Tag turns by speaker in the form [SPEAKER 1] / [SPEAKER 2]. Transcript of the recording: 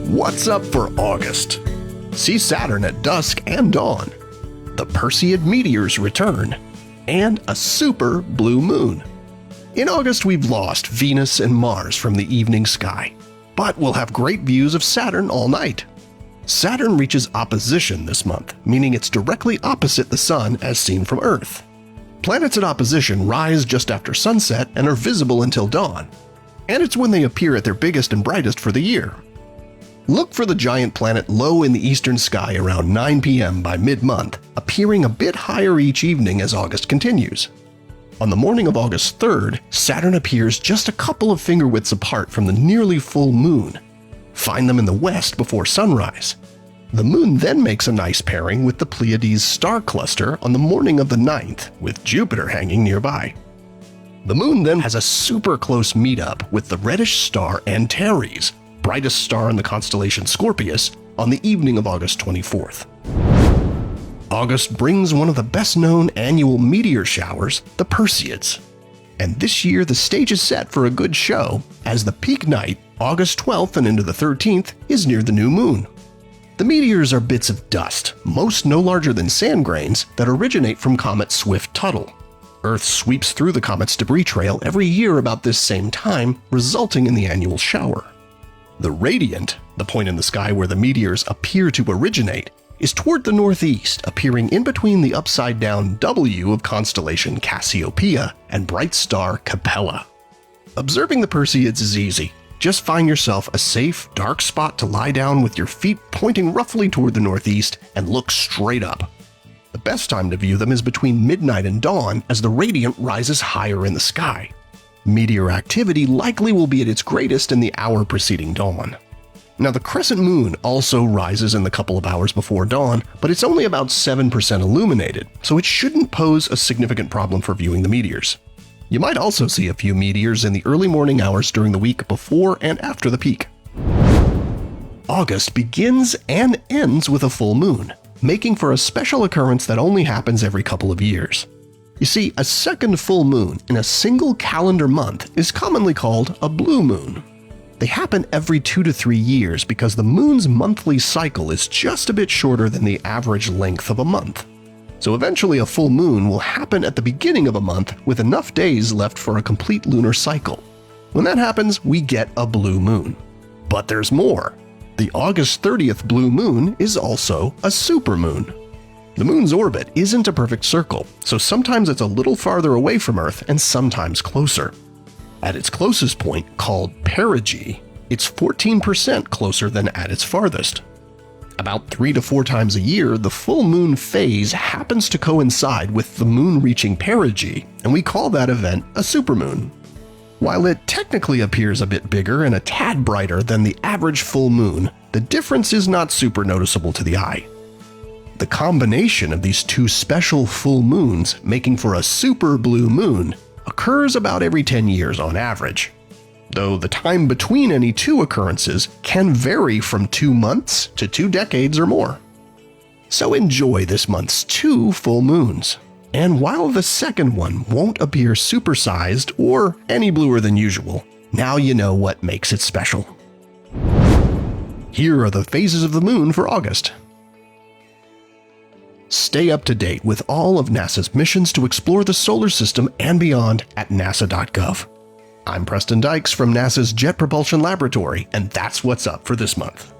[SPEAKER 1] What's up for August? See Saturn at dusk and dawn, the Perseid meteors return, and a super blue moon. In August, we've lost Venus and Mars from the evening sky, but we'll have great views of Saturn all night. Saturn reaches opposition this month, meaning it's directly opposite the Sun as seen from Earth. Planets at opposition rise just after sunset and are visible until dawn, and it's when they appear at their biggest and brightest for the year. Look for the giant planet low in the eastern sky around 9 p.m. by mid-month, appearing a bit higher each evening as August continues. On the morning of August 3rd, Saturn appears just a couple of finger widths apart from the nearly full moon. Find them in the west before sunrise. The moon then makes a nice pairing with the Pleiades star cluster on the morning of the 9th, with Jupiter hanging nearby. The moon then has a super close meetup with the reddish star Antares, brightest star in the constellation Scorpius, on the evening of August 24th. August brings one of the best-known annual meteor showers, the Perseids. And this year the stage is set for a good show, as the peak night, August 12th and into the 13th, is near the new moon. The meteors are bits of dust, most no larger than sand grains, that originate from comet Swift-Tuttle. Earth sweeps through the comet's debris trail every year about this same time, resulting in the annual shower. The radiant, the point in the sky where the meteors appear to originate, is toward the northeast, appearing in between the upside-down W of constellation Cassiopeia and bright star Capella. Observing the Perseids is easy. Just find yourself a safe, dark spot to lie down with your feet pointing roughly toward the northeast and look straight up. The best time to view them is between midnight and dawn as the radiant rises higher in the sky. Meteor activity likely will be at its greatest in the hour preceding dawn. Now, the crescent moon also rises in the couple of hours before dawn, but it's only about 7% illuminated, so it shouldn't pose a significant problem for viewing the meteors. You might also see a few meteors in the early morning hours during the week before and after the peak. August begins and ends with a full moon, making for a special occurrence that only happens every couple of years. You see, a second full moon in a single calendar month is commonly called a blue moon. They happen every 2 to 3 years because the moon's monthly cycle is just a bit shorter than the average length of a month. So eventually a full moon will happen at the beginning of a month with enough days left for a complete lunar cycle. When that happens, we get a blue moon. But there's more. The August 30th blue moon is also a supermoon. The moon's orbit isn't a perfect circle, so sometimes it's a little farther away from Earth and sometimes closer. At its closest point, called perigee, it's 14% closer than at its farthest. About 3 to 4 times a year, the full moon phase happens to coincide with the moon reaching perigee, and we call that event a supermoon. While it technically appears a bit bigger and a tad brighter than the average full moon, the difference is not super noticeable to the eye. The combination of these two special full moons, making for a super blue moon, occurs about every 10 years on average, though the time between any two occurrences can vary from 2 months to 2 decades or more. So enjoy this month's 2 full moons, and while the second one won't appear supersized or any bluer than usual, now you know what makes it special. Here are the phases of the moon for August. Stay up to date with all of NASA's missions to explore the solar system and beyond at nasa.gov. I'm Preston Dykes from NASA's Jet Propulsion Laboratory, and that's what's up for this month.